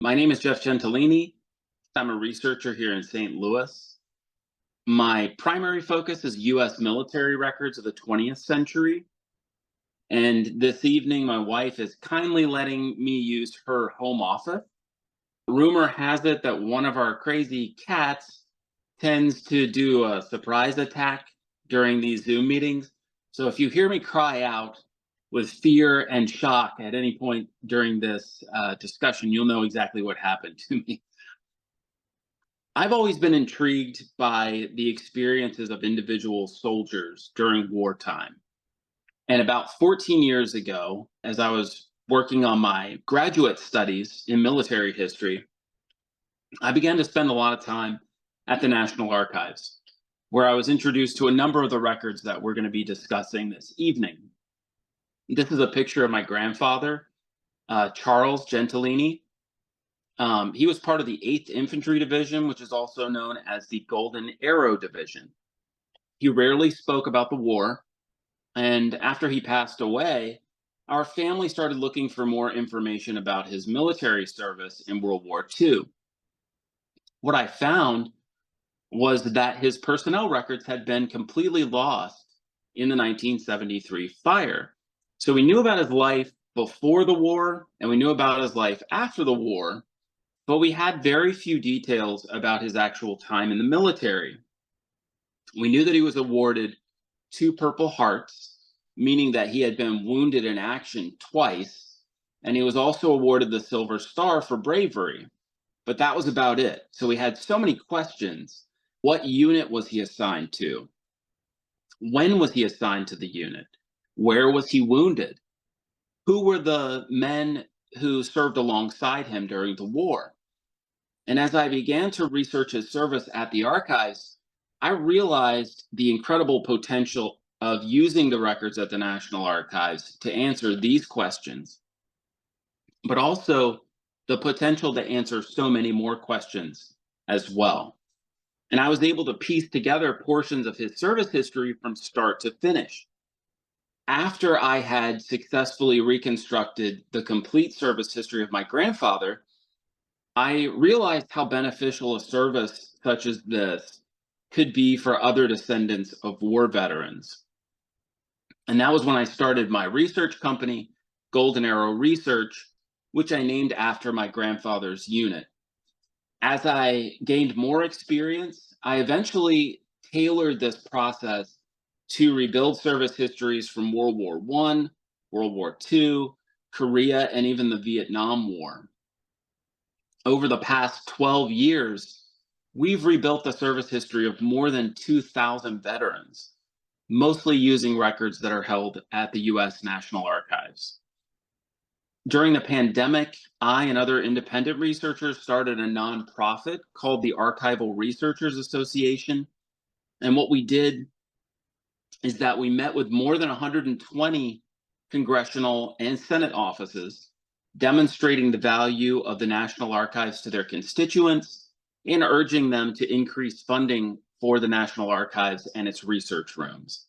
My name is Jeff Gentilini. I'm a researcher here in St. Louis. My primary focus is U.S. military records of the 20th century. And this evening, my wife is kindly letting me use her home office. Rumor has it that one of our crazy cats tends to do a surprise attack during these Zoom meetings. So if you hear me cry out with fear and shock at any point during this discussion, you'll know exactly what happened to me. I've always been intrigued by the experiences of individual soldiers during wartime. And about 14 years ago, as I was working on my graduate studies in military history, I began to spend a lot of time at the National Archives, where I was introduced to a number of the records that we're going to be discussing this evening. This is a picture of my grandfather, Charles Gentilini. He was part of the 8th Infantry Division, which is also known as the Golden Arrow Division. He rarely spoke about the war, and after he passed away, our family started looking for more information about his military service in World War II. What I found was that his personnel records had been completely lost in the 1973 fire. So we knew about his life before the war, and we knew about his life after the war, but we had very few details about his actual time in the military. We knew that he was awarded 2 Purple Hearts, meaning that he had been wounded in action twice, and he was also awarded the Silver Star for bravery. But that was about it. So we had so many questions. What unit was he assigned to? When was he assigned to the unit? Where was he wounded? Who were the men who served alongside him during the war? And as I began to research his service at the archives, I realized the incredible potential of using the records at the National Archives to answer these questions, but also the potential to answer so many more questions as well. And I was able to piece together portions of his service history from start to finish. After I had successfully reconstructed the complete service history of my grandfather, I realized how beneficial a service such as this could be for other descendants of war veterans. And that was when I started my research company, Golden Arrow Research, which I named after my grandfather's unit. As I gained more experience, I eventually tailored this process to rebuild service histories from World War I, World War II, Korea, and even the Vietnam War. Over the past 12 years, we've rebuilt the service history of more than 2,000 veterans, mostly using records that are held at the U.S. National Archives. During the pandemic, I and other independent researchers started a nonprofit called the Archival Researchers Association. And what we did is that we met with more than 120 congressional and Senate offices, demonstrating the value of the National Archives to their constituents and urging them to increase funding for the National Archives and its research rooms.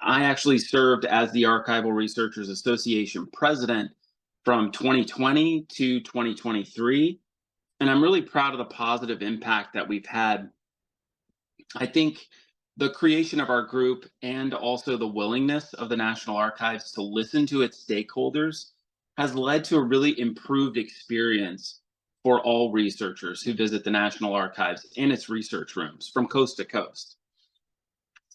I actually served as the Archival Researchers Association president from 2020 to 2023, and I'm really proud of the positive impact that we've had. I think the creation of our group and also the willingness of the National Archives to listen to its stakeholders has led to a really improved experience for all researchers who visit the National Archives and its research rooms from coast to coast.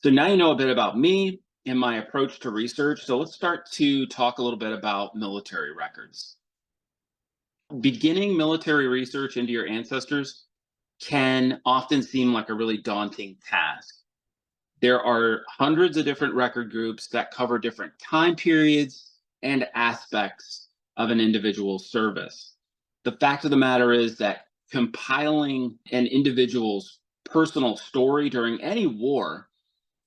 So now you know a bit about me and my approach to research. So let's start to talk a little bit about military records. Beginning military research into your ancestors can often seem like a really daunting task. There are hundreds of different record groups that cover different time periods and aspects of an individual's service. The fact of the matter is that compiling an individual's personal story during any war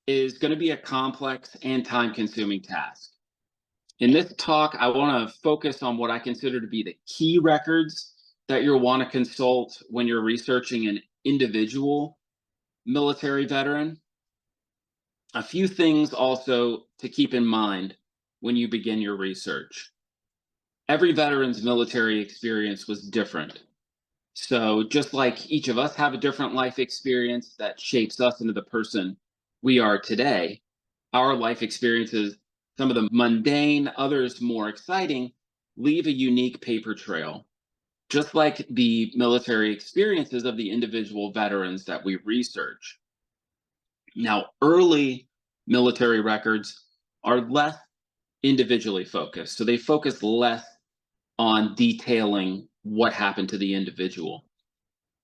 is going to be a complex and time-consuming task. In this talk, I want to focus on what I consider to be the key records that you'll want to consult when you're researching an individual military veteran. A few things also to keep in mind when you begin your research. Every veteran's military experience was different. So, just like each of us have a different life experience that shapes us into the person we are today, our life experiences, some of them mundane, others more exciting, leave a unique paper trail, just like the military experiences of the individual veterans that we research. Now, early military records are less individually focused, so they focus less on detailing what happened to the individual.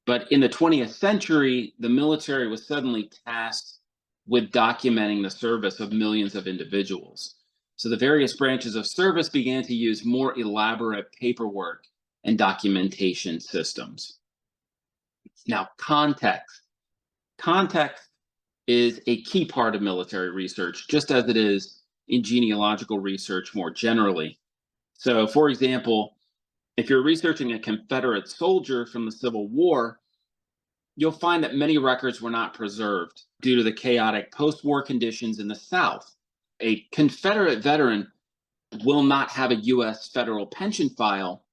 But in the 20th century, the military was suddenly tasked with documenting the service of millions of individuals. So the various branches of service began to use more elaborate paperwork and documentation systems. Now, context. Context is a key part of military research, just as it is in genealogical research more generally. So, for example, if you're researching a Confederate soldier from the Civil War, you'll find that many records were not preserved due to the chaotic post war conditions in the South. A Confederate veteran will not have a U.S. federal pension file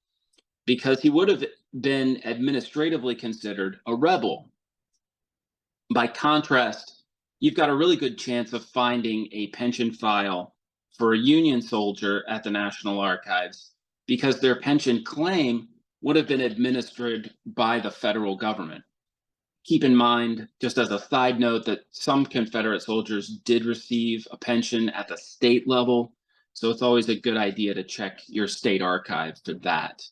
because he would have been administratively considered a rebel. By contrast, you've got a really good chance of finding a pension file for a Union soldier at the National Archives because their pension claim would have been administered by the federal government. Keep in mind, just as a side note, that some Confederate soldiers did receive a pension at the state level, so it's always a good idea to check your state archive for that.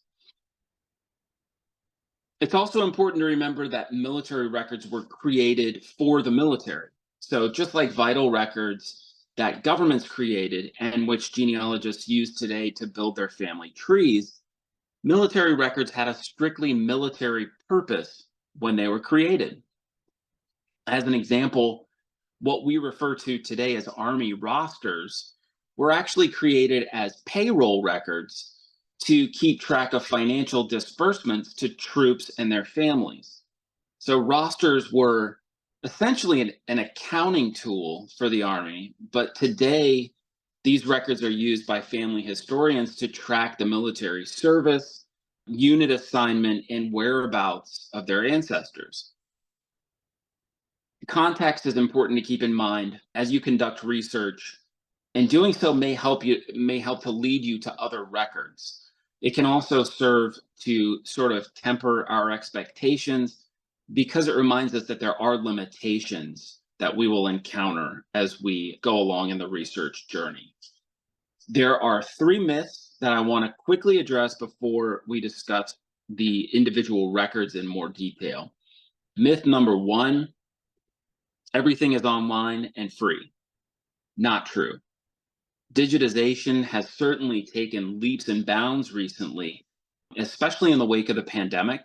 It's also important to remember that military records were created for the military. So, just like vital records that governments created and which genealogists use today to build their family trees, military records had a strictly military purpose when they were created. As an example, what we refer to today as Army rosters were actually created as payroll records to keep track of financial disbursements to troops and their families. So rosters were essentially an accounting tool for the Army, but today these records are used by family historians to track the military service, unit assignment, and whereabouts of their ancestors. Context is important to keep in mind as you conduct research, and doing so may help to lead you to other records. It can also serve to sort of temper our expectations because it reminds us that there are limitations that we will encounter as we go along in the research journey. There are three myths that I want to quickly address before we discuss the individual records in more detail. Myth number one: everything is online and free. Not true. Digitization has certainly taken leaps and bounds recently, especially in the wake of the pandemic.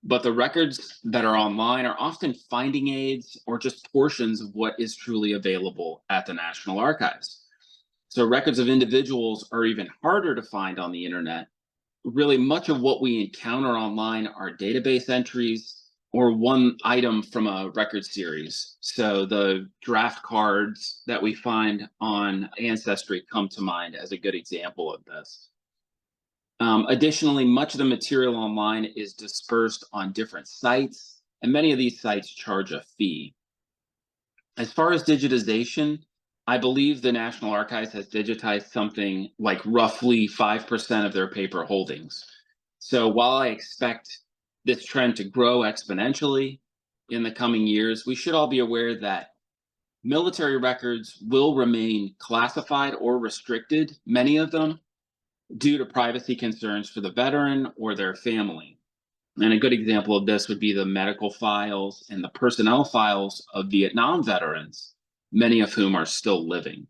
But the records that are online are often finding aids or just portions of what is truly available at the National Archives. So records of individuals are even harder to find on the internet. Really, much of what we encounter online are database entries or one item from a record series. So the draft cards that we find on Ancestry come to mind as a good example of this. Additionally, much of the material online is dispersed on different sites, and many of these sites charge a fee. As far as digitization, I believe the National Archives has digitized something like roughly 5% of their paper holdings. So while I expect this trend to grow exponentially in the coming years, we should all be aware that military records will remain classified or restricted, many of them, due to privacy concerns for the veteran or their family. And a good example of this would be the medical files and the personnel files of Vietnam veterans, many of whom are still living.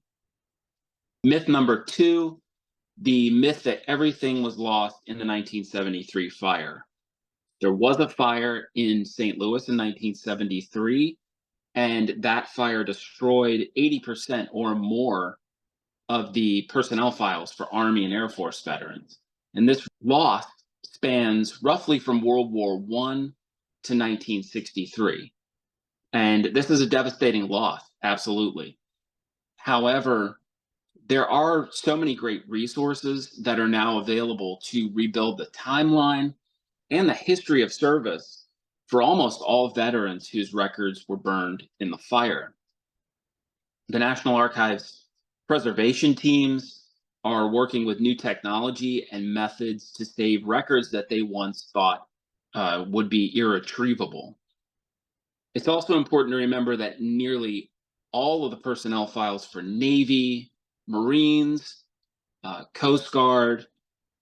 Myth number two: the myth that everything was lost in the 1973 fire. There was a fire in St. Louis in 1973, and that fire destroyed 80% or more of the personnel files for Army and Air Force veterans. And this loss spans roughly from World War I to 1963. And this is a devastating loss, absolutely. However, There are so many great resources that are now available to rebuild the timeline and the history of service for almost all veterans whose records were burned in the fire. The National Archives preservation teams are working with new technology and methods to save records that they once thought would be irretrievable. It's also important to remember that nearly all of the personnel files for Navy, Marines, Coast Guard,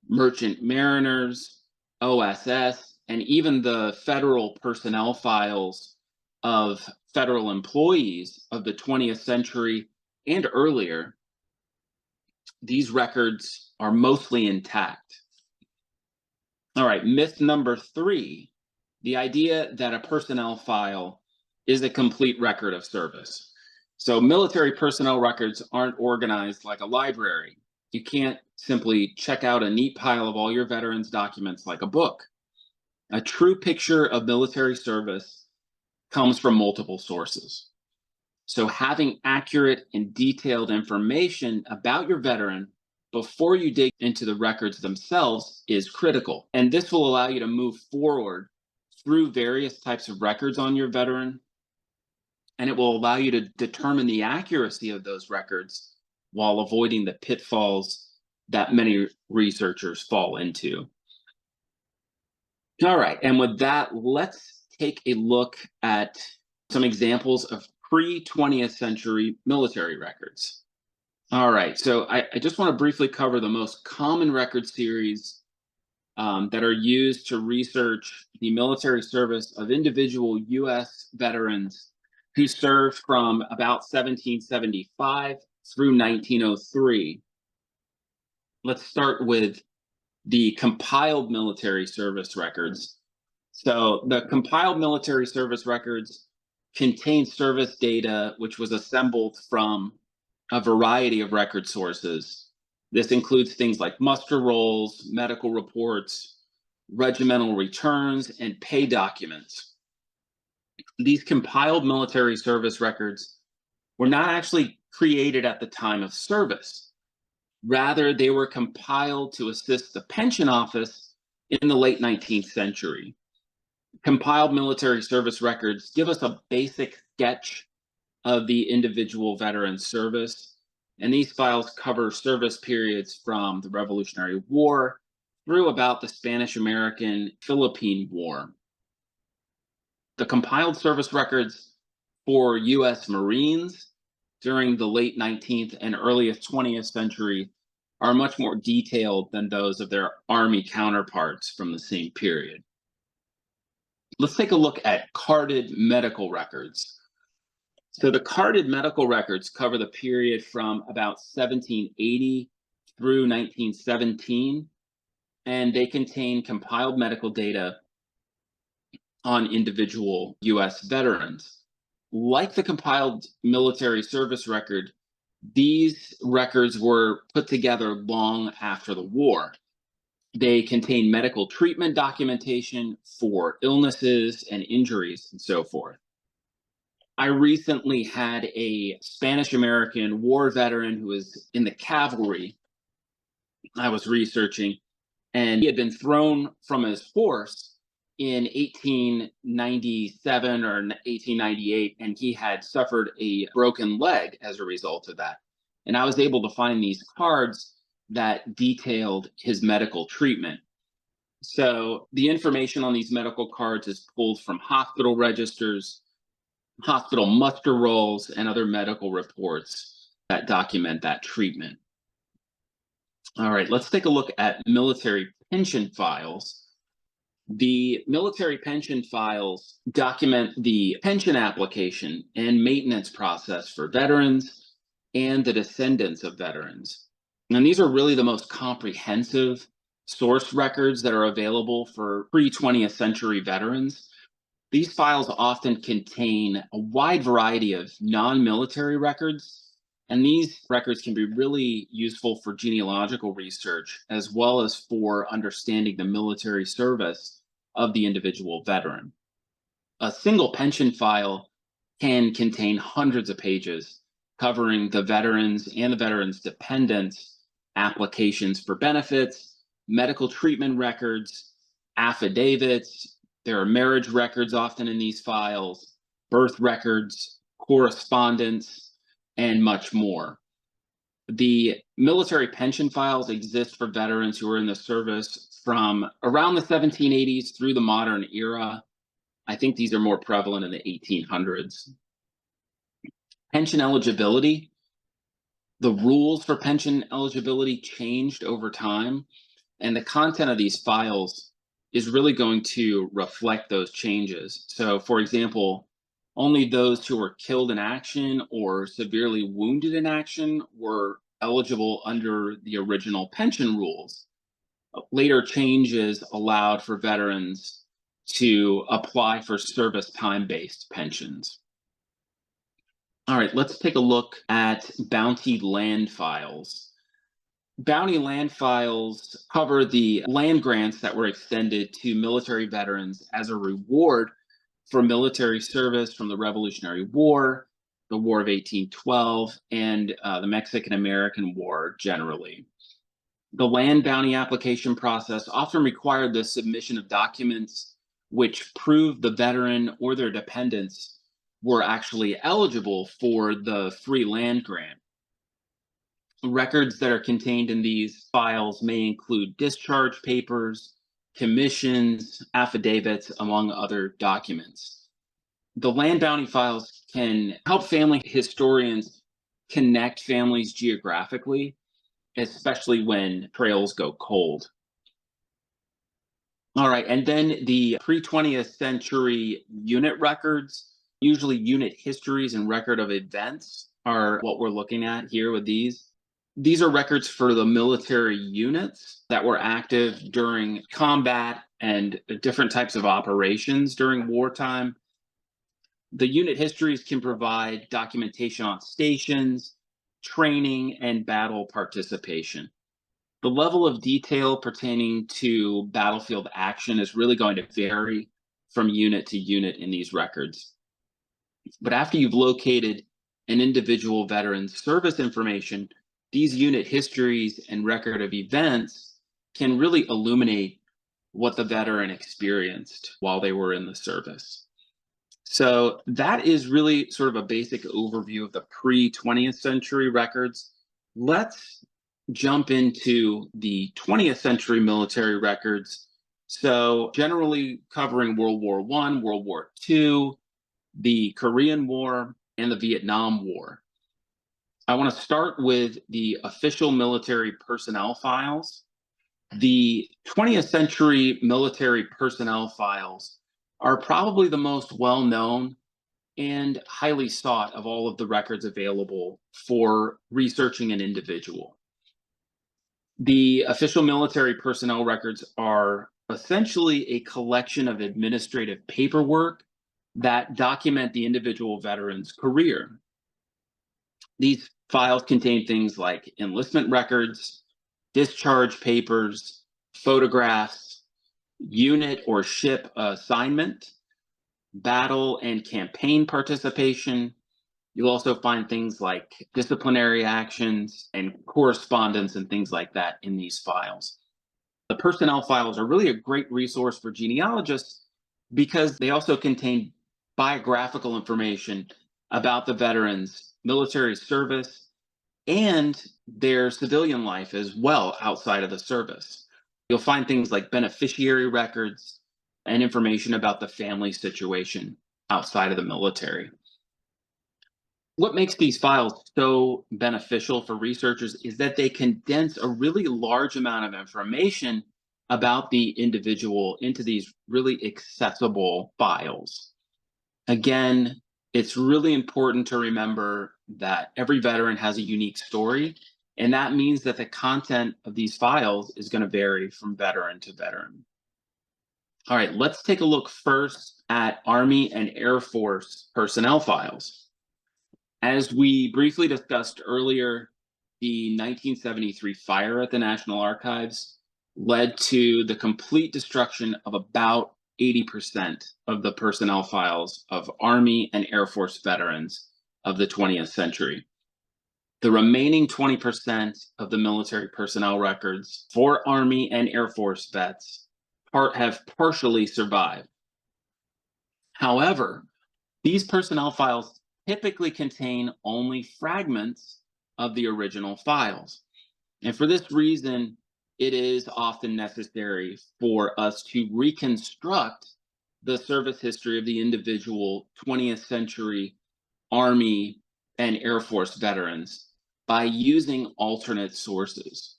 merchant mariners, OSS, and even the federal personnel files of federal employees of the 20th century and earlier, these records are mostly intact. All right, myth number 3, the idea that a personnel file is a complete record of service. So military personnel records aren't organized like a library. You can't simply check out a neat pile of all your veterans' documents like a book. A true picture of military service comes from multiple sources. So having accurate and detailed information about your veteran before you dig into the records themselves is critical. And this will allow you to move forward through various types of records on your veteran, and it will allow you to determine the accuracy of those records while avoiding the pitfalls that many researchers fall into. All right, and with that, let's take a look at some examples of pre-20th century military records. All right, so I just want to briefly cover the most common record series that are used to research the military service of individual U.S. veterans who served from about 1775 through 1903. Let's start with the compiled military service records. So the compiled military service records contain service data which was assembled from a variety of record sources. This includes things like muster rolls, medical reports, regimental returns, and pay documents. These compiled military service records were not actually created at the time of service. Rather, they were compiled to assist the pension office in the late 19th century. Compiled military service records give us a basic sketch of the individual veteran's service, and these files cover service periods from the Revolutionary War through about the Spanish-American-Philippine War. The compiled service records for U.S. Marines during the late 19th and earliest 20th century are much more detailed than those of their Army counterparts from the same period. Let's take a look at carded medical records. So the carded medical records cover the period from about 1780 through 1917, and they contain compiled medical data on individual U.S. veterans. Like the compiled military service record, these records were put together long after the war. They contain medical treatment documentation for illnesses and injuries and so forth. I recently had a Spanish-American war veteran who was in the cavalry I was researching, and he had been thrown from his horse in 1897 or 1898, and he had suffered a broken leg as a result of that. And I was able to find these cards that detailed his medical treatment. So the information on these medical cards is pulled from hospital registers, hospital muster rolls, and other medical reports that document that treatment. All right, let's take a look at military pension files. The military pension files document the pension application and maintenance process for veterans and the descendants of veterans. And these are really the most comprehensive source records that are available for pre-20th century veterans. These files often contain a wide variety of non-military records, and these records can be really useful for genealogical research as well as for understanding the military service of the individual veteran. A single pension file can contain hundreds of pages, covering the veterans and the veterans' dependents' applications for benefits, medical treatment records, affidavits. There are marriage records often in these files, birth records, correspondence, and much more. The military pension files exist for veterans who are in the service from around the 1780s through the modern era. I think these are more prevalent in the 1800s. Pension eligibility. The rules for pension eligibility changed over time, and the content of these files is really going to reflect those changes. So, for example, only those who were killed in action or severely wounded in action were eligible under the original pension rules. Later changes allowed for veterans to apply for service time-based pensions. All right, let's take a look at bounty land files. Bounty land files cover the land grants that were extended to military veterans as a reward for military service from the Revolutionary War, the War of 1812, and the Mexican-American War generally. The land bounty application process often required the submission of documents which proved the veteran or their dependents were actually eligible for the free land grant. Records that are contained in these files may include discharge papers, commissions, affidavits, among other documents. The land bounty files can help family historians connect families geographically, especially when trails go cold. All right, and then the pre-20th century unit records, usually unit histories and record of events, are what we're looking at here with these. These are records for the military units that were active during combat and different types of operations during wartime. The unit histories can provide documentation on stations, training, and battle participation. The level of detail pertaining to battlefield action is really going to vary from unit to unit in these records. But after you've located an individual veteran's service information, these unit histories and record of events can really illuminate what the veteran experienced while they were in the service. So that is really sort of a basic overview of the pre-20th century records. Let's jump into the 20th century military records. So generally covering World War I, World War II, the Korean War, and the Vietnam War. I want to start with the official military personnel files. The 20th century military personnel files are probably the most well-known and highly sought of all of the records available for researching an individual. The official military personnel records are essentially a collection of administrative paperwork that document the individual veteran's career. These files contain things like enlistment records, discharge papers, photographs, unit or ship assignment, battle and campaign participation. You'll also find things like disciplinary actions and correspondence and things like that in these files. The personnel files are really a great resource for genealogists because they also contain biographical information about the veterans' military service and their civilian life as well outside of the service. You'll find things like beneficiary records and information about the family situation outside of the military. What makes these files so beneficial for researchers is that they condense a really large amount of information about the individual into these really accessible files. Again, it's really important to remember that every veteran has a unique story, and that means that the content of these files is going to vary from veteran to veteran. All right, let's take a look first at Army and Air Force personnel files. As we briefly discussed earlier, the 1973 fire at the National Archives led to the complete destruction of about 80% of the personnel files of Army and Air Force veterans of the 20th century. The remaining 20% of the military personnel records for Army and Air Force vets have partially survived. However, these personnel files typically contain only fragments of the original files. And for this reason, it is often necessary for us to reconstruct the service history of the individual 20th century Army and Air Force veterans by using alternate sources.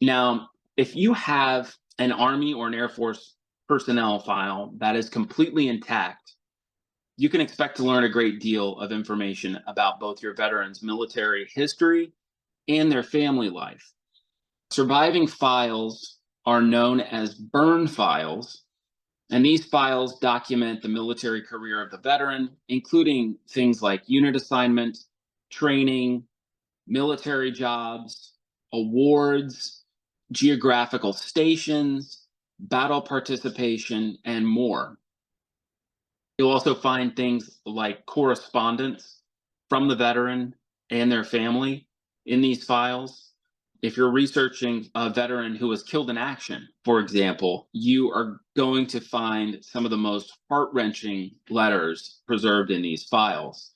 Now, if you have an Army or an Air Force personnel file that is completely intact, you can expect to learn a great deal of information about both your veterans' military history and their family life. Surviving files are known as burn files, and these files document the military career of the veteran, including things like unit assignment, training, military jobs, awards, geographical stations, battle participation, and more. You'll also find things like correspondence from the veteran and their family in these files. If you're researching a veteran who was killed in action, for example, you are going to find some of the most heart-wrenching letters preserved in these files.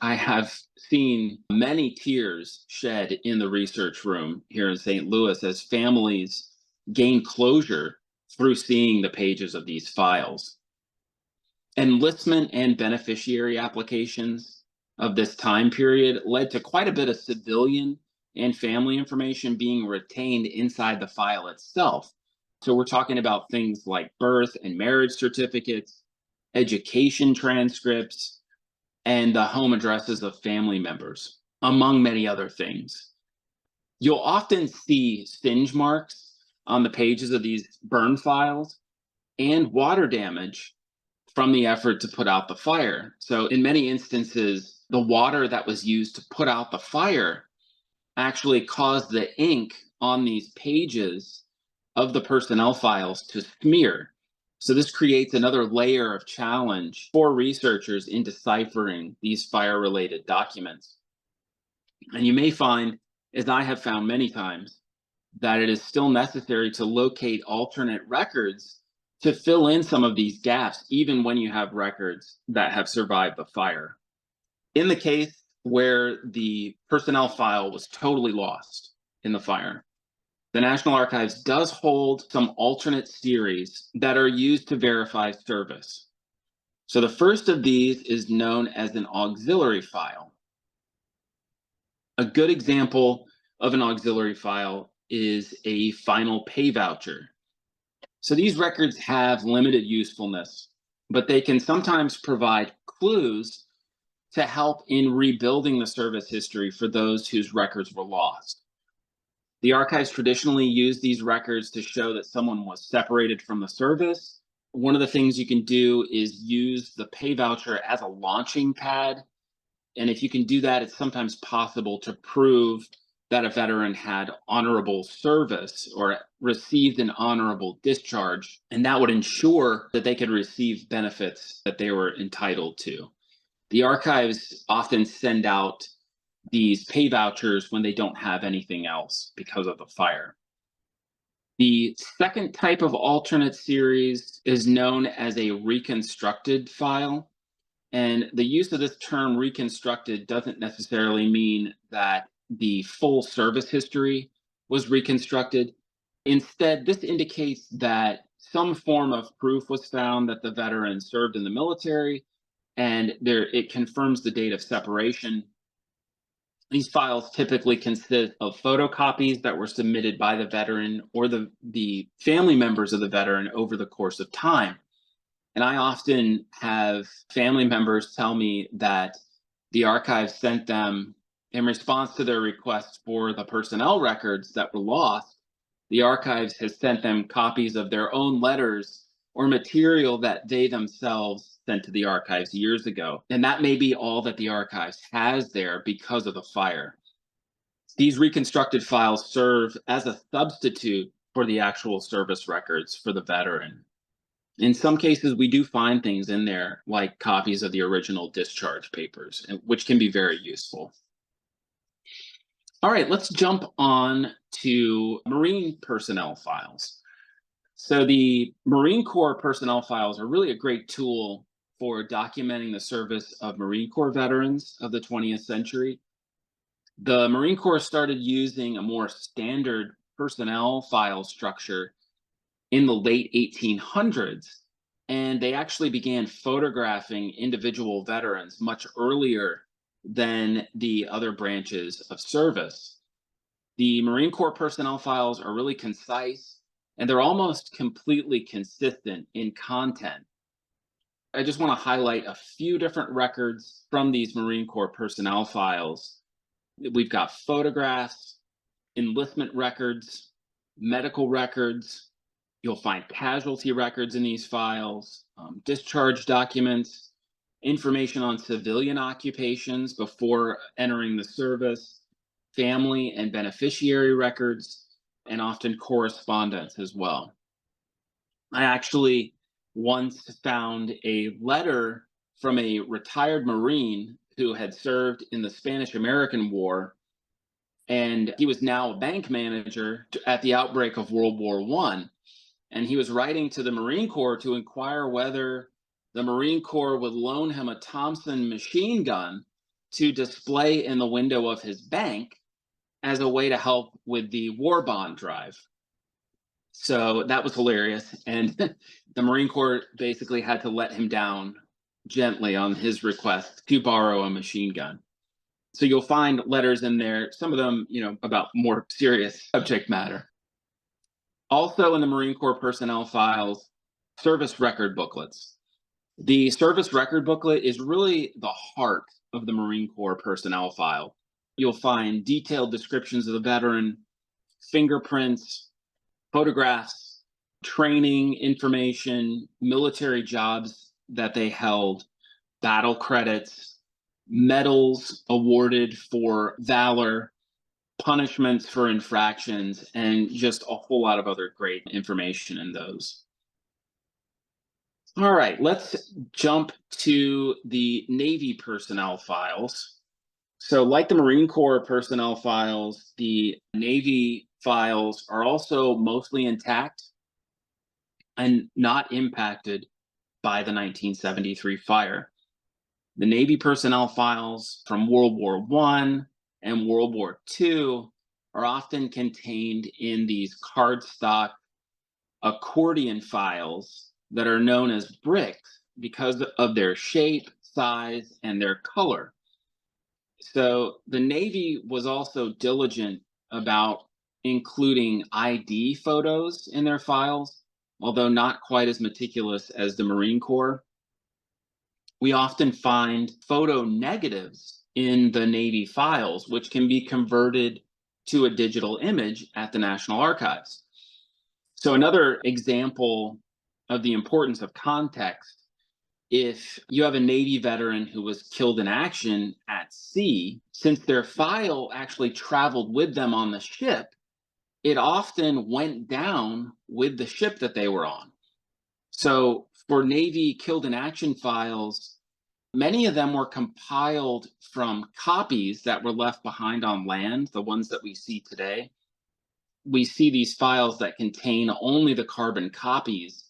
I have seen many tears shed in the research room here in St. Louis as families gain closure through seeing the pages of these files. Enlistment and beneficiary applications of this time period led to quite a bit of civilian and family information being retained inside the file itself. So we're talking about things like birth and marriage certificates, education transcripts, and the home addresses of family members, among many other things. You'll often see singe marks on the pages of these burn files and water damage from the effort to put out the fire. So in many instances, the water that was used to put out the fire actually caused the ink on these pages of the personnel files to smear. So this creates another layer of challenge for researchers in deciphering these fire-related documents. And you may find, as I have found many times, that it is still necessary to locate alternate records to fill in some of these gaps, even when you have records that have survived the fire. In the case where the personnel file was totally lost in the fire, the National Archives does hold some alternate series that are used to verify service. So the first of these is known as an auxiliary file. A good example of an auxiliary file is a final pay voucher. So these records have limited usefulness, but they can sometimes provide clues to help in rebuilding the service history for those whose records were lost. The archives traditionally use these records to show that someone was separated from the service. One of the things you can do is use the pay voucher as a launching pad. And if you can do that, it's sometimes possible to prove that a veteran had honorable service or received an honorable discharge, and that would ensure that they could receive benefits that they were entitled to. The archives often send out these pay vouchers when they don't have anything else because of the fire. The second type of alternate series is known as a reconstructed file. And the use of this term reconstructed doesn't necessarily mean that the full service history was reconstructed. Instead, this indicates that some form of proof was found that the veteran served in the military, and it confirms the date of separation. These files typically consist of photocopies that were submitted by the veteran or the family members of the veteran over the course of time. And I often have family members tell me that the archives sent them, in response to their requests for the personnel records that were lost, the archives has sent them copies of their own letters or material that they themselves sent to the archives years ago. And that may be all that the archives has there because of the fire. These reconstructed files serve as a substitute for the actual service records for the veteran. In some cases, we do find things in there like copies of the original discharge papers, which can be very useful. All right, let's jump on to Marine personnel files. So, the Marine Corps personnel files are really a great tool for documenting the service of Marine Corps veterans of the 20th century. The Marine Corps started using a more standard personnel file structure in the late 1800s, and they actually began photographing individual veterans much earlier than the other branches of service. The Marine Corps personnel files are really concise and they're almost completely consistent in content. I just want to highlight a few different records from these Marine Corps personnel files. We've got photographs, enlistment records, medical records. You'll find casualty records in these files, discharge documents, information on civilian occupations before entering the service, family and beneficiary records, and often correspondence as well. I actually once found a letter from a retired Marine who had served in the Spanish American War, and he was now a bank manager at the outbreak of World War I. And he was writing to the Marine Corps to inquire whether the Marine Corps would loan him a Thompson machine gun to display in the window of his bank as a way to help with the war bond drive. So that was hilarious. And the Marine Corps basically had to let him down gently on his request to borrow a machine gun. So you'll find letters in there, some of them, about more serious subject matter. Also in the Marine Corps personnel files, service record booklets. The service record booklet is really the heart of the Marine Corps personnel file. You'll find detailed descriptions of the veteran, fingerprints, photographs, training information, military jobs that they held, battle credits, medals awarded for valor, punishments for infractions, and just a whole lot of other great information in those. All right, let's jump to the Navy personnel files. So, like the Marine Corps personnel files, the Navy files are also mostly intact and not impacted by the 1973 fire. The Navy personnel files from World War I and World War II are often contained in these cardstock accordion files that are known as bricks because of their shape, size, and their color. So the Navy was also diligent about including ID photos in their files, although not quite as meticulous as the Marine Corps. We often find photo negatives in the Navy files, which can be converted to a digital image at the National Archives. So, another example of the importance of context, if you have a Navy veteran who was killed in action at sea, since their file actually traveled with them on the ship, it often went down with the ship that they were on. So, for Navy killed in action files, many of them were compiled from copies that were left behind on land, the ones that we see today. We see these files that contain only the carbon copies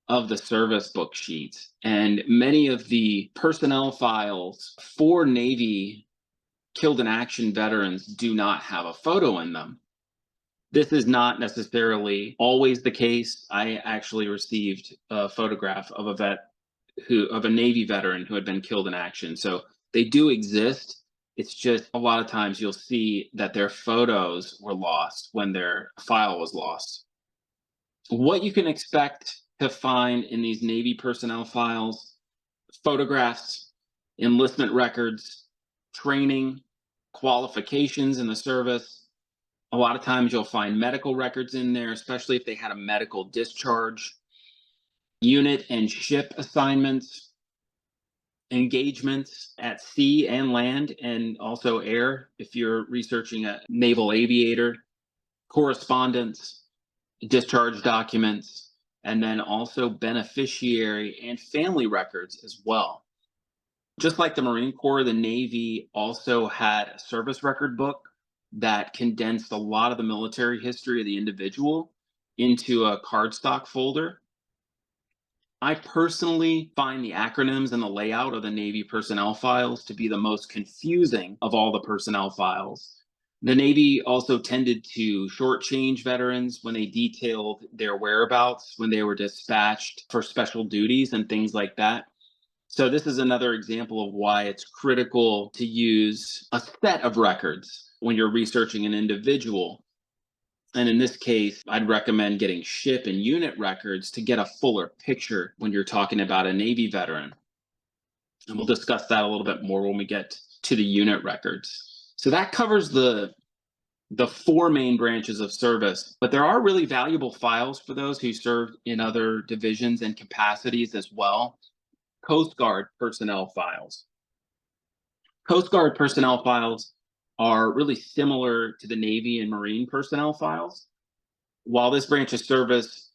of the service book sheets. And many of the personnel files for Navy killed in action veterans do not have a photo in them. This is not necessarily always the case. I actually received a photograph of a Navy veteran who had been killed in action. So they do exist. It's just a lot of times you'll see that their photos were lost when their file was lost. What you can expect to find in these Navy personnel files: photographs, enlistment records, training, qualifications in the service. A lot of times you'll find medical records in there, especially if they had a medical discharge, unit and ship assignments, engagements at sea and land, and also air if you're researching a naval aviator, correspondence, discharge documents, and then also beneficiary and family records as well. Just like the Marine Corps, the Navy also had a service record book that condensed a lot of the military history of the individual into a cardstock folder. I personally find the acronyms and the layout of the Navy personnel files to be the most confusing of all the personnel files. The Navy also tended to shortchange veterans when they detailed their whereabouts when they were dispatched for special duties and things like that. So, this is another example of why it's critical to use a set of records when you're researching an individual. And in this case, I'd recommend getting ship and unit records to get a fuller picture when you're talking about a Navy veteran. And we'll discuss that a little bit more when we get to the unit records. So that covers the four main branches of service, but there are really valuable files for those who served in other divisions and capacities as well. Coast Guard personnel files. Coast Guard personnel files are really similar to the Navy and Marine personnel files. While this branch of service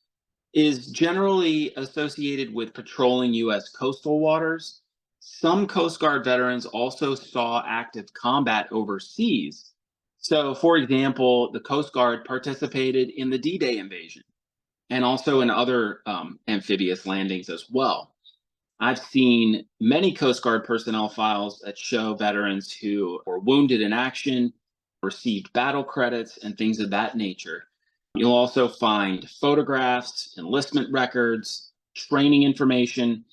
is generally associated with patrolling U.S. coastal waters, some Coast Guard veterans also saw active combat overseas. So, for example, the Coast Guard participated in the D-Day invasion and also in other amphibious landings as well. I've seen many Coast Guard personnel files that show veterans who were wounded in action, received battle credits, and things of that nature. You'll also find photographs, enlistment records, training information,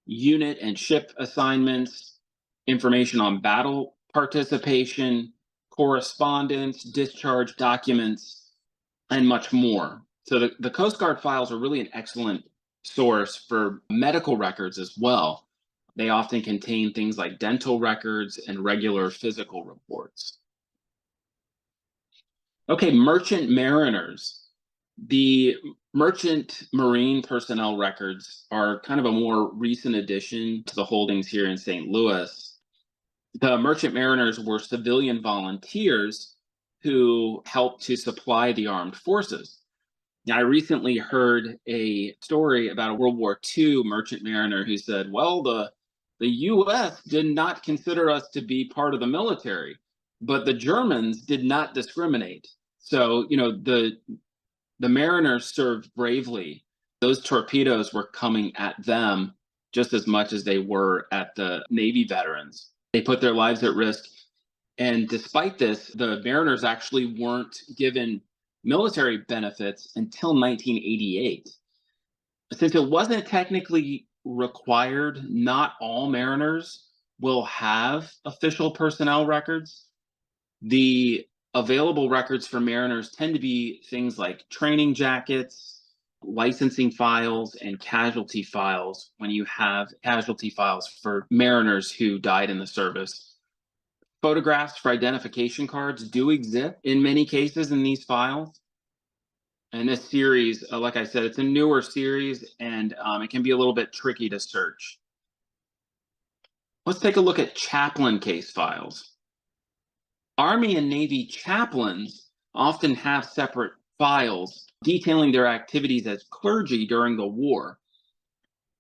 unit and ship assignments, information on battle participation, correspondence, discharge documents, and much more. So the Coast Guard files are really an excellent source for medical records as well. They often contain things like dental records and regular physical reports. Okay, merchant mariners. The merchant marine personnel records are kind of a more recent addition to the holdings here in St. Louis. The merchant mariners were civilian volunteers who helped to supply the armed forces. Now, I recently heard a story about a World War II merchant mariner who said, well, the US did not consider us to be part of the military, but the Germans did not discriminate. So, the mariners served bravely. Those torpedoes were coming at them just as much as they were at the Navy veterans. They put their lives at risk. And despite this, the mariners actually weren't given military benefits until 1988. Since it wasn't technically required, not all mariners will have official personnel records. The available records for mariners tend to be things like training jackets, licensing files, and casualty files when you have casualty files for mariners who died in the service. Photographs for identification cards do exist in many cases in these files. And this series, like I said, it's a newer series and it can be a little bit tricky to search. Let's take a look at chaplain case files. Army and Navy chaplains often have separate files detailing their activities as clergy during the war.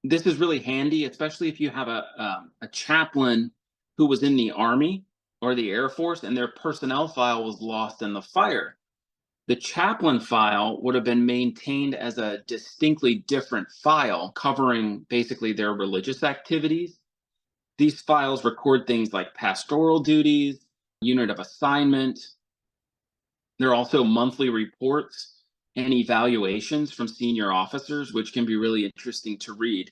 This is really handy, especially if you have a chaplain who was in the Army or the Air Force and their personnel file was lost in the fire. The chaplain file would have been maintained as a distinctly different file covering basically their religious activities. These files record things like pastoral duties, unit of assignment. There are also monthly reports and evaluations from senior officers, which can be really interesting to read.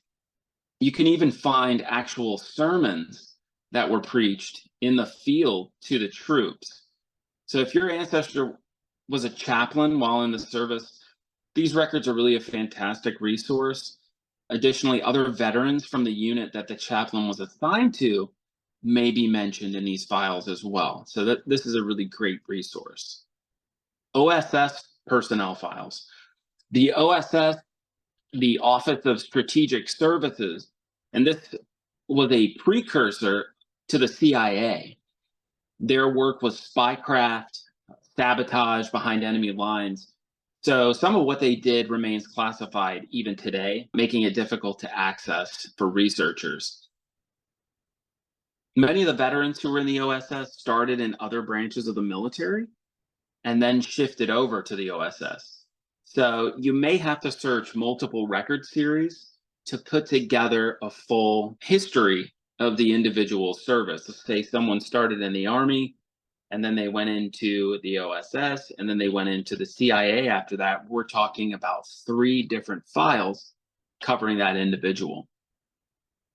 You can even find actual sermons that were preached in the field to the troops. So if your ancestor was a chaplain while in the service, these records are really a fantastic resource. Additionally, other veterans from the unit that the chaplain was assigned to may be mentioned in these files as well. So this is a really great resource. OSS personnel files. The OSS, the Office of Strategic Services, and this was a precursor to the CIA. Their work was spycraft, sabotage behind enemy lines. So some of what they did remains classified even today, making it difficult to access for researchers. Many of the veterans who were in the OSS started in other branches of the military and then shifted over to the OSS. So you may have to search multiple record series to put together a full history of the individual service. Let's say someone started in the Army and then they went into the OSS and then they went into the CIA after that. We're talking about 3 different files covering that individual.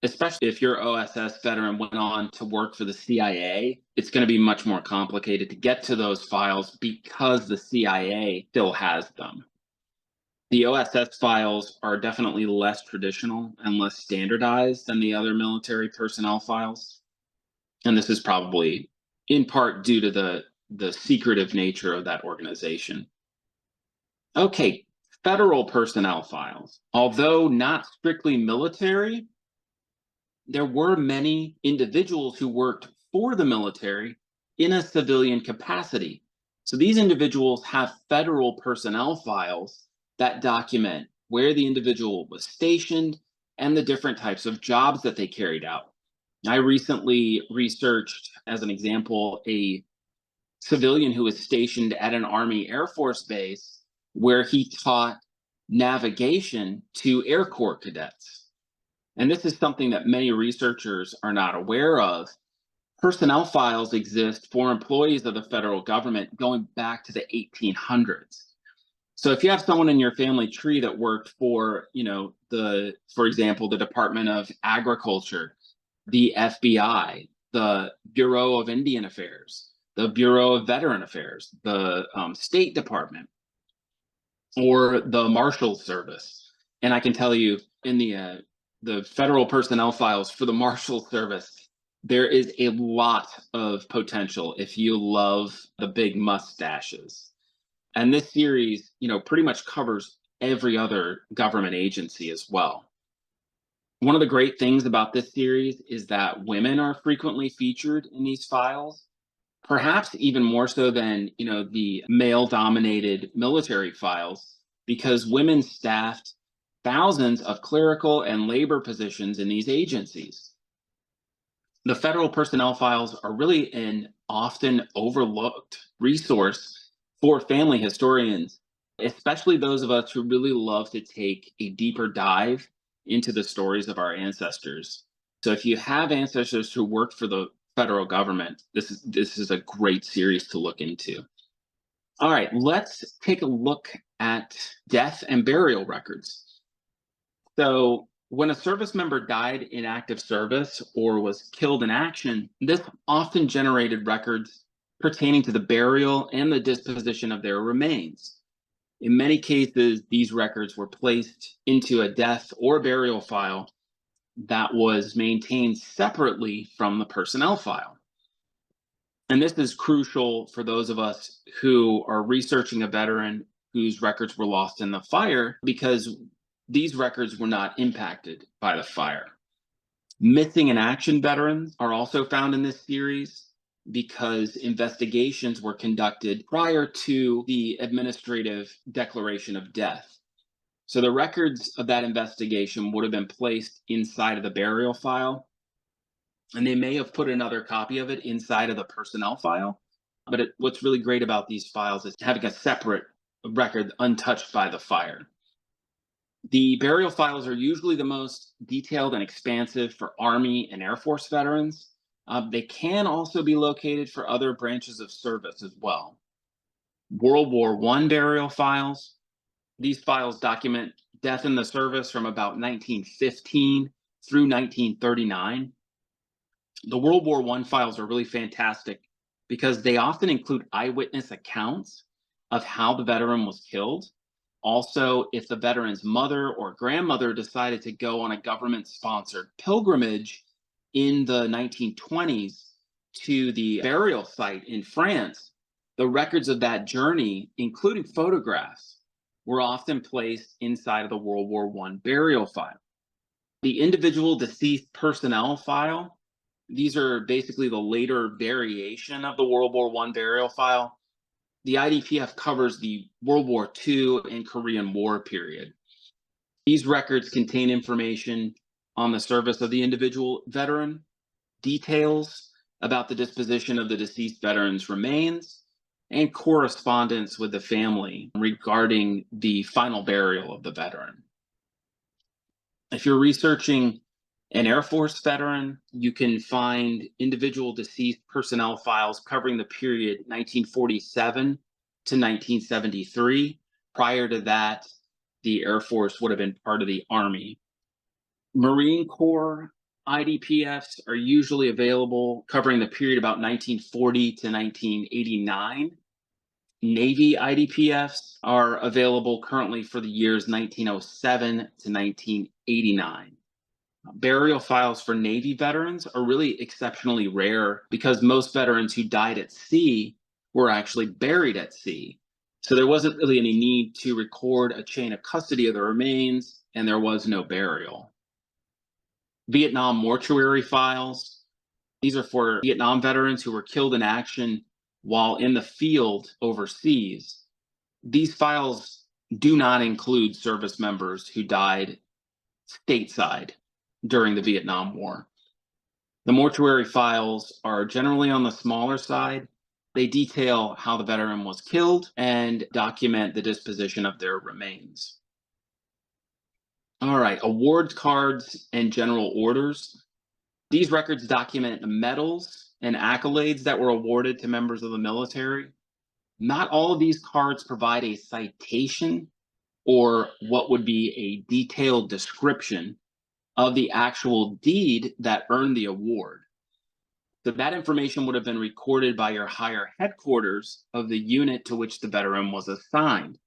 Especially if your OSS veteran went on to work for the CIA, it's going to be much more complicated to get to those files because the CIA still has them. The OSS files are definitely less traditional and less standardized than the other military personnel files. And this is probably in part due to the secretive nature of that organization. Okay, federal personnel files. Although not strictly military, there were many individuals who worked for the military in a civilian capacity. So these individuals have federal personnel files that document where the individual was stationed and the different types of jobs that they carried out. I recently researched, as an example, a civilian who was stationed at an Army Air Force base where he taught navigation to Air Corps cadets. And this is something that many researchers are not aware of. Personnel files exist for employees of the federal government going back to the 1800s. So if you have someone in your family tree that worked for, for example, the Department of Agriculture, the FBI, the Bureau of Indian Affairs, the Bureau of Veteran Affairs, the State Department, or the Marshal Service, and I can tell you in the federal personnel files for the Marshal Service, there is a lot of potential if you love the big mustaches. And this series, pretty much covers every other government agency as well. One of the great things about this series is that women are frequently featured in these files, perhaps even more so than, the male-dominated military files, because women staffed thousands of clerical and labor positions in these agencies. The federal personnel files are really an often overlooked resource for family historians, especially those of us who really love to take a deeper dive into the stories of our ancestors. So if you have ancestors who worked for the federal government, this is a great series to look into. All right, let's take a look at death and burial records. So when a service member died in active service or was killed in action, this often generated records pertaining to the burial and the disposition of their remains. In many cases, these records were placed into a death or burial file that was maintained separately from the personnel file. And this is crucial for those of us who are researching a veteran whose records were lost in the fire, because these records were not impacted by the fire. Missing in action veterans are also found in this series because investigations were conducted prior to the administrative declaration of death. So the records of that investigation would have been placed inside of the burial file, and they may have put another copy of it inside of the personnel file. But what's really great about these files is having a separate record untouched by the fire. The burial files are usually the most detailed and expansive for Army and Air Force veterans. They can also be located for other branches of service as well. World War I burial files. These files document death in the service from about 1915 through 1939. The World War I files are really fantastic because they often include eyewitness accounts of how the veteran was killed. Also, if the veteran's mother or grandmother decided to go on a government-sponsored pilgrimage in the 1920s to the burial site in France, the records of that journey, including photographs, were often placed inside of the World War I burial file. The individual deceased personnel file, these are basically the later variation of the World War I burial file. The IDPF covers the World War II and Korean War period. These records contain information on the service of the individual veteran, details about the disposition of the deceased veteran's remains, and correspondence with the family regarding the final burial of the veteran. If you're researching an Air Force veteran, you can find individual deceased personnel files covering the period 1947 to 1973. Prior to that, the Air Force would have been part of the Army. Marine Corps IDPFs are usually available covering the period about 1940 to 1989. Navy IDPFs are available currently for the years 1907 to 1989. Burial files for Navy veterans are really exceptionally rare because most veterans who died at sea were actually buried at sea. So there wasn't really any need to record a chain of custody of the remains, and there was no burial. Vietnam mortuary files. These are for Vietnam veterans who were killed in action while in the field overseas. These files do not include service members who died stateside during the Vietnam War. The mortuary files are generally on the smaller side. They detail how the veteran was killed and document the disposition of their remains. All right, award cards and general orders. These records document the medals and accolades that were awarded to members of the military. Not all of these cards provide a citation or what would be a detailed description of the actual deed that earned the award. So that information would have been recorded by your higher headquarters of the unit to which the veteran was assigned.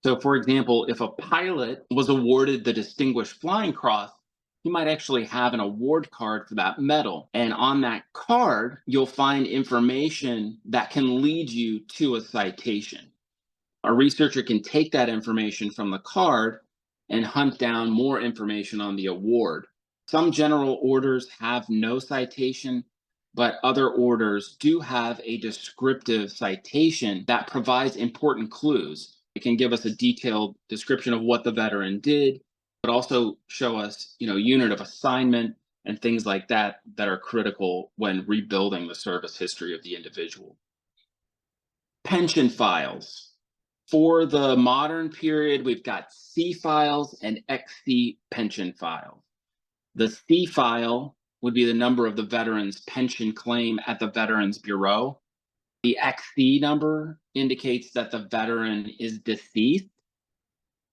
So, for example, if a pilot was awarded the Distinguished Flying Cross, he might actually have an award card for that medal. And on that card, you'll find information that can lead you to a citation. A researcher can take that information from the card and hunt down more information on the award. Some general orders have no citation, but other orders do have a descriptive citation that provides important clues. It can give us a detailed description of what the veteran did, but also show us, unit of assignment and things like that that are critical when rebuilding the service history of the individual. Pension files. For the modern period, we've got C files and XC pension files. The C file would be the number of the veteran's pension claim at the Veterans Bureau. The XC number indicates that the veteran is deceased.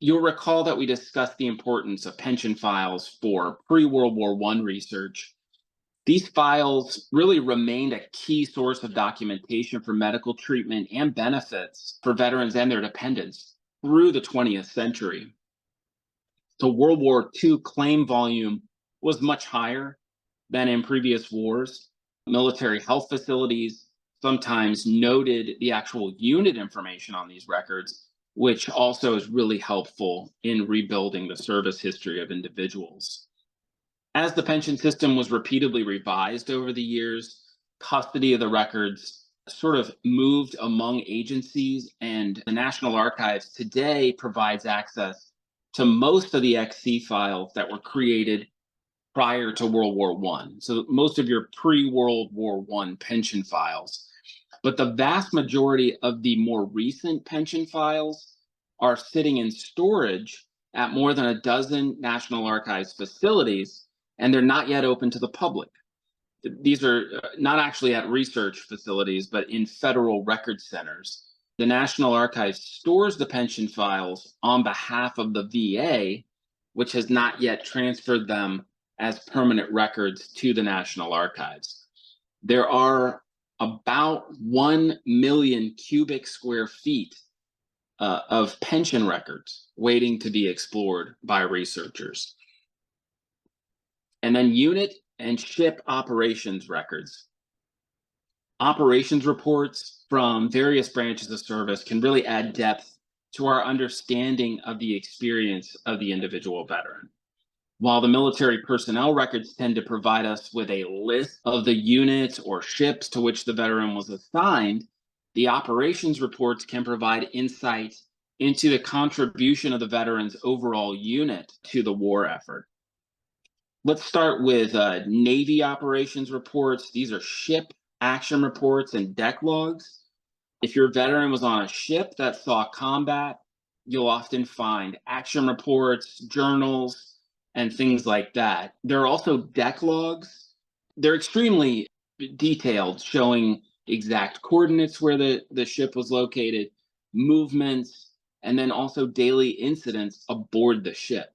You'll recall that we discussed the importance of pension files for pre-World War I research. These files really remained a key source of documentation for medical treatment and benefits for veterans and their dependents through the 20th century. So World War II claim volume was much higher than in previous wars. Military health facilities sometimes noted the actual unit information on these records, which also is really helpful in rebuilding the service history of individuals. As the pension system was repeatedly revised over the years, custody of the records sort of moved among agencies, and the National Archives today provides access to most of the XC files that were created prior to World War I. So most of your pre-World War I pension files. But the vast majority of the more recent pension files are sitting in storage at more than a dozen National Archives facilities, and they're not yet open to the public. These are not actually at research facilities, but in federal record centers. The National Archives stores the pension files on behalf of the VA, which has not yet transferred them as permanent records to the National Archives. There are about 1 million cubic square feet of pension records waiting to be explored by researchers. And then unit and ship operations records. Operations reports from various branches of service can really add depth to our understanding of the experience of the individual veteran. While the military personnel records tend to provide us with a list of the units or ships to which the veteran was assigned, the operations reports can provide insight into the contribution of the veteran's overall unit to the war effort. Let's start with Navy operations reports. These are ship action reports and deck logs. If your veteran was on a ship that saw combat, you'll often find action reports, journals, and things like that. There are also deck logs. They're extremely detailed, showing exact coordinates where the ship was located, movements, and then also daily incidents aboard the ship.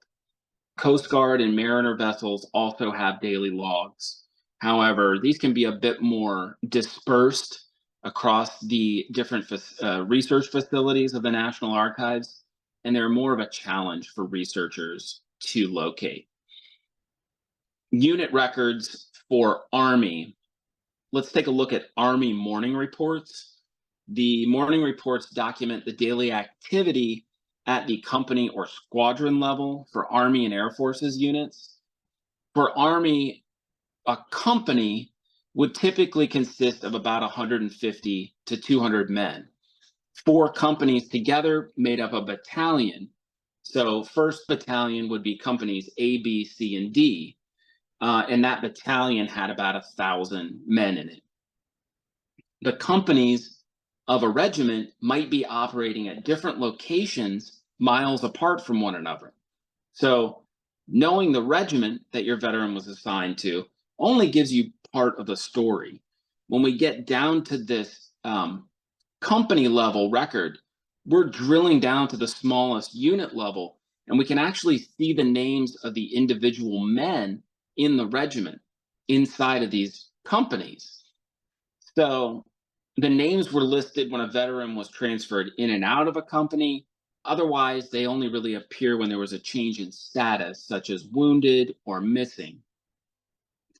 Coast Guard and mariner vessels also have daily logs. However, these can be a bit more dispersed across the different research facilities of the National Archives, and they're more of a challenge for researchers to locate. Unit records for Army. Let's take a look at Army morning reports. The morning reports document the daily activity at the company or squadron level for Army and Air Forces units. For Army, a company would typically consist of about 150 to 200 men. 4 companies together made up a battalion. So, first battalion would be companies A, B, C, and D. And that battalion had about 1,000 men in it. The companies of a regiment might be operating at different locations miles apart from one another. So, knowing the regiment that your veteran was assigned to only gives you part of the story. When we get down to this company level record, we're drilling down to the smallest unit level, and we can actually see the names of the individual men in the regiment inside of these companies. So the names were listed when a veteran was transferred in and out of a company. Otherwise, they only really appear when there was a change in status, such as wounded or missing.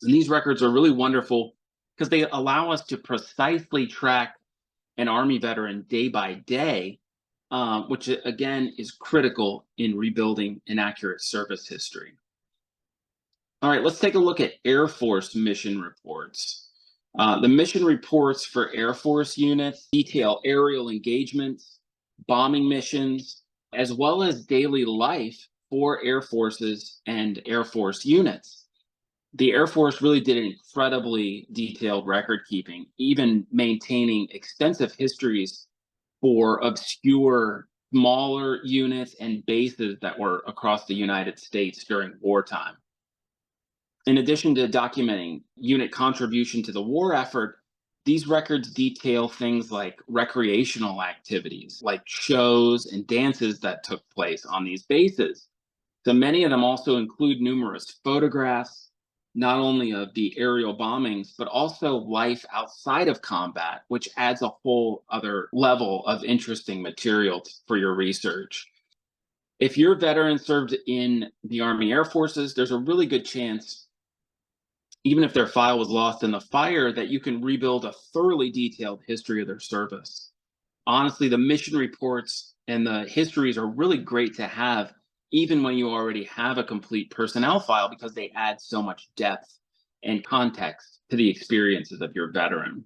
And these records are really wonderful because they allow us to precisely track an Army veteran day by day, which again is critical in rebuilding an accurate service history. All right, let's take a look at Air Force mission reports. The mission reports for Air Force units detail aerial engagements, bombing missions, as well as daily life for Air Forces and Air Force units. The Air Force really did an incredibly detailed record keeping, even maintaining extensive histories for obscure, smaller units and bases that were across the United States during wartime. In addition to documenting unit contribution to the war effort, these records detail things like recreational activities, like shows and dances that took place on these bases. So many of them also include numerous photographs, not only of the aerial bombings, but also life outside of combat, which adds a whole other level of interesting material for your research. If your veteran served in the Army Air Forces, there's a really good chance, even if their file was lost in the fire, that you can rebuild a thoroughly detailed history of their service. Honestly, the mission reports and the histories are really great to have, even when you already have a complete personnel file, because they add so much depth and context to the experiences of your veteran.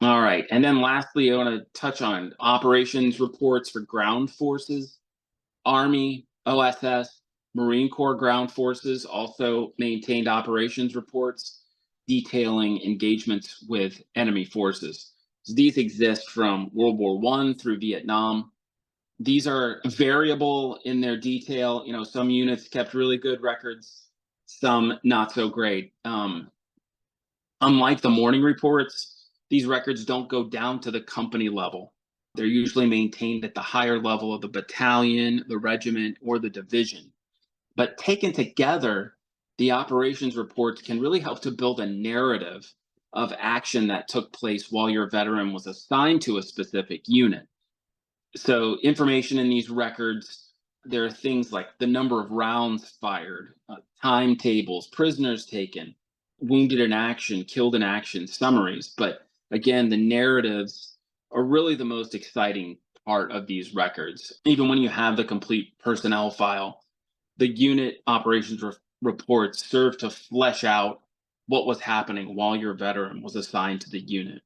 All right, and then lastly, I want to touch on operations reports for ground forces. Army, OSS, Marine Corps ground forces also maintained operations reports detailing engagements with enemy forces. So these exist from World War I through Vietnam. These are variable in their detail. You know, some units kept really good records, some not so great. Unlike the morning reports, these records don't go down to the company level. They're usually maintained at the higher level of the battalion, the regiment, or the division. But taken together, the operations reports can really help to build a narrative of action that took place while your veteran was assigned to a specific unit. So, information in these records, there are things like the number of rounds fired, timetables, prisoners taken, wounded in action, killed in action, summaries. But again, the narratives are really the most exciting part of these records. Even when you have the complete personnel file, the unit operations reports serve to flesh out what was happening while your veteran was assigned to the unit.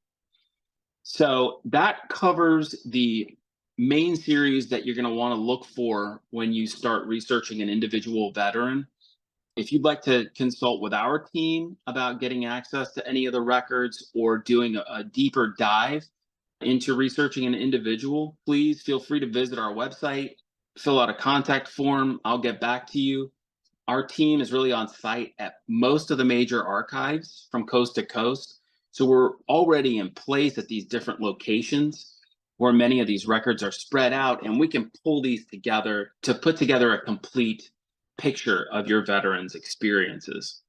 So that covers the main series that you're going to want to look for when you start researching an individual veteran. If you'd like to consult with our team about getting access to any of the records or doing a deeper dive into researching an individual, please feel free to visit our website, fill out a contact form. I'll get back to you. Our team is really on site at most of the major archives from coast to coast. So we're already in place at these different locations where many of these records are spread out, and we can pull these together to put together a complete picture of your veterans' experiences.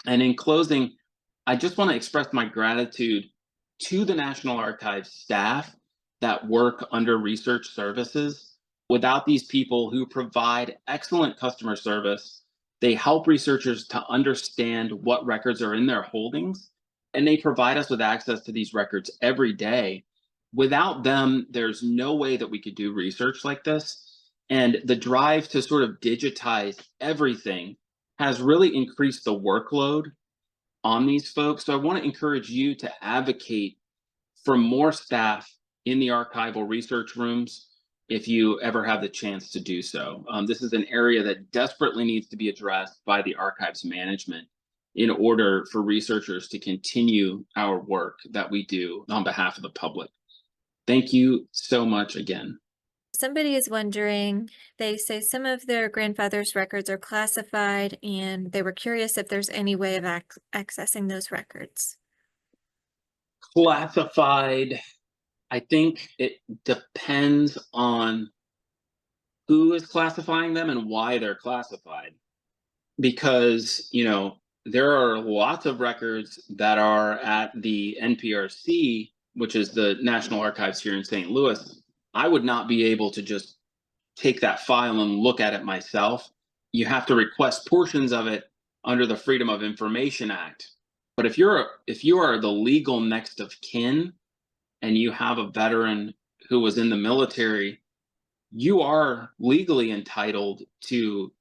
And in closing, I just want to express my gratitude to the National Archives staff that work under research services. Without these people who provide excellent customer service, they help researchers to understand what records are in their holdings, and they provide us with access to these records every day. Without them, there's no way that we could do research like this. And the drive to sort of digitize everything has really increased the workload on these folks. So I want to encourage you to advocate for more staff in the archival research rooms if you ever have the chance to do so. This is an area that desperately needs to be addressed by the archives management in order for researchers to continue our work that we do on behalf of the public. Thank you so much again. Somebody is wondering, they say some of their grandfather's records are classified, and they were curious if there's any way of accessing those records. Classified, I think it depends on who is classifying them and why they're classified. Because, there are lots of records that are at the NPRC, which is the National Archives here in St. Louis. I would not be able to just take that file and look at it myself. You have to request portions of it under the Freedom of Information Act. But if you are the legal next of kin and you have a veteran who was in the military, you are legally entitled to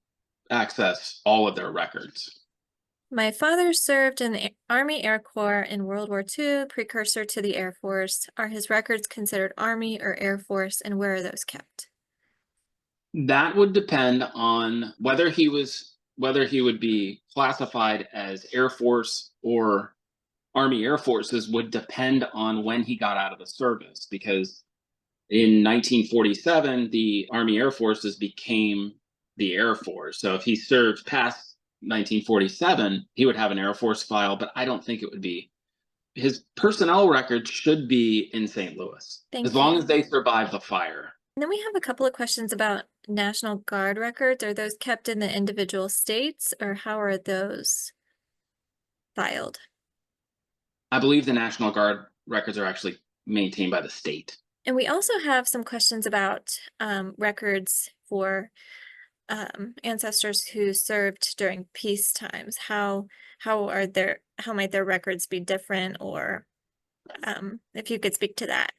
access all of their records. My father served in the Army Air Corps in World War II, precursor to the Air Force. Are his records considered Army or Air Force, and where are those kept? That would depend on whether he would be classified as Air Force or Army Air Forces would depend on when he got out of the service, because in 1947 the Army Air Forces became the Air Force. So if he served past 1947, he would have an Air Force file, but I don't think it would be. His personnel records should be in St. Louis as Thank long you. as they survive the fire. And then we have a couple of questions about National Guard records. Are those kept in the individual states, or how are those filed? I believe the National Guard records are actually maintained by the state. And we also have some questions about records for ancestors who served during peace times. How might their records be different, or if you could speak to that.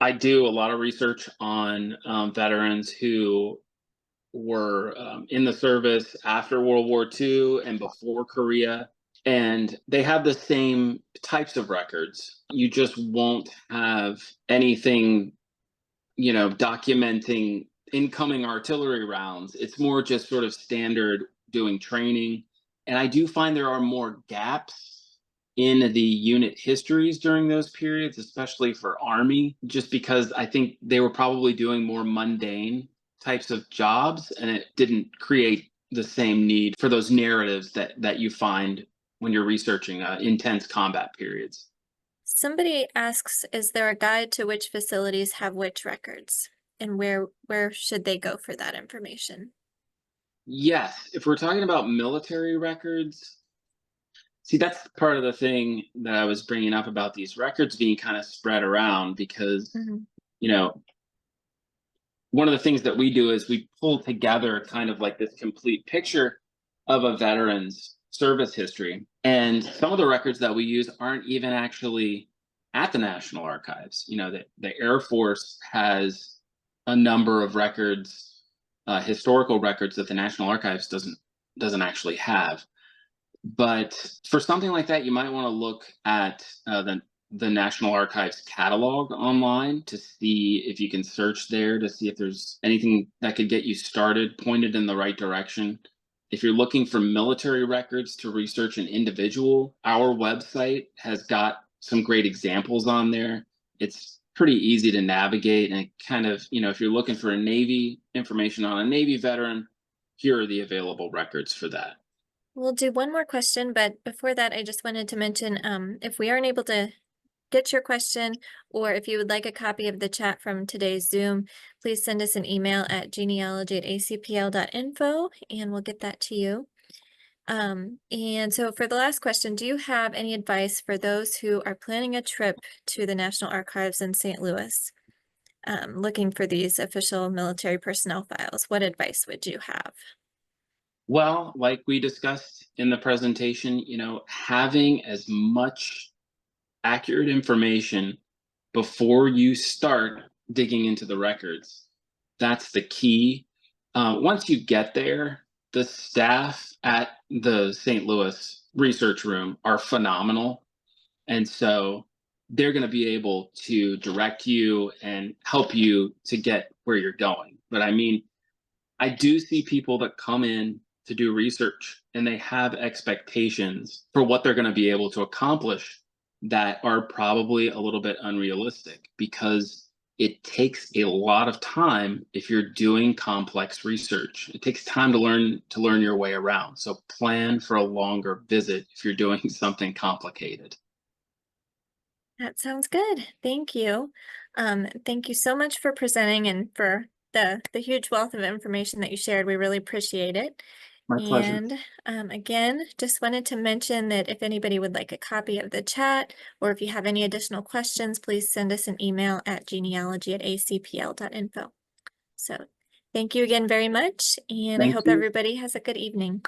I do a lot of research on veterans who were in the service after World War II and before Korea, and they have the same types of records. You just won't have anything, documenting incoming artillery rounds. It's more just sort of standard doing training. And I do find there are more gaps in the unit histories during those periods, especially for Army, just because I think they were probably doing more mundane types of jobs, and it didn't create the same need for those narratives that you find when you're researching intense combat periods. Somebody asks, is there a guide to which facilities have which records, and where should they go for that information? Yes, if we're talking about military records, see, that's part of the thing that I was bringing up about these records being kind of spread around, because, you know, one of the things that we do is we pull together kind of like this complete picture of a veteran's service history. And some of the records that we use aren't even actually at the National Archives. The Air Force has a number of records, historical records, that the National Archives doesn't actually have. But for something like that, you might want to look at the National Archives catalog online to see if you can search there to see if there's anything that could get you started, pointed in the right direction. If you're looking for military records to research an individual, our website has got some great examples on there. It's pretty easy to navigate, and it kind of, if you're looking for a Navy information on a Navy veteran, here are the available records for that. We'll do one more question, but before that, I just wanted to mention, if we aren't able to get your question, or if you would like a copy of the chat from today's Zoom, please send us an email at genealogy@acpl.info, and we'll get that to you. And so for the last question, do you have any advice for those who are planning a trip to the National Archives in St. Louis, looking for these official military personnel files? What advice would you have? Well, like we discussed in the presentation, having as much accurate information before you start digging into the records, that's the key. Once you get there, the staff at the St. Louis research room are phenomenal. And so they're going to be able to direct you and help you to get where you're going. But I mean, I do see people that come in to do research and they have expectations for what they're going to be able to accomplish that are probably a little bit unrealistic, because it takes a lot of time if you're doing complex research. It takes time to learn your way around. So plan for a longer visit if you're doing something complicated. That sounds good. Thank you. Thank you so much for presenting and for the huge wealth of information that you shared. We really appreciate it. My pleasure. And again, just wanted to mention that if anybody would like a copy of the chat, or if you have any additional questions, please send us an email at genealogy@acpl.info. So thank you again very much, and I Thank hope you. everybody has a good evening.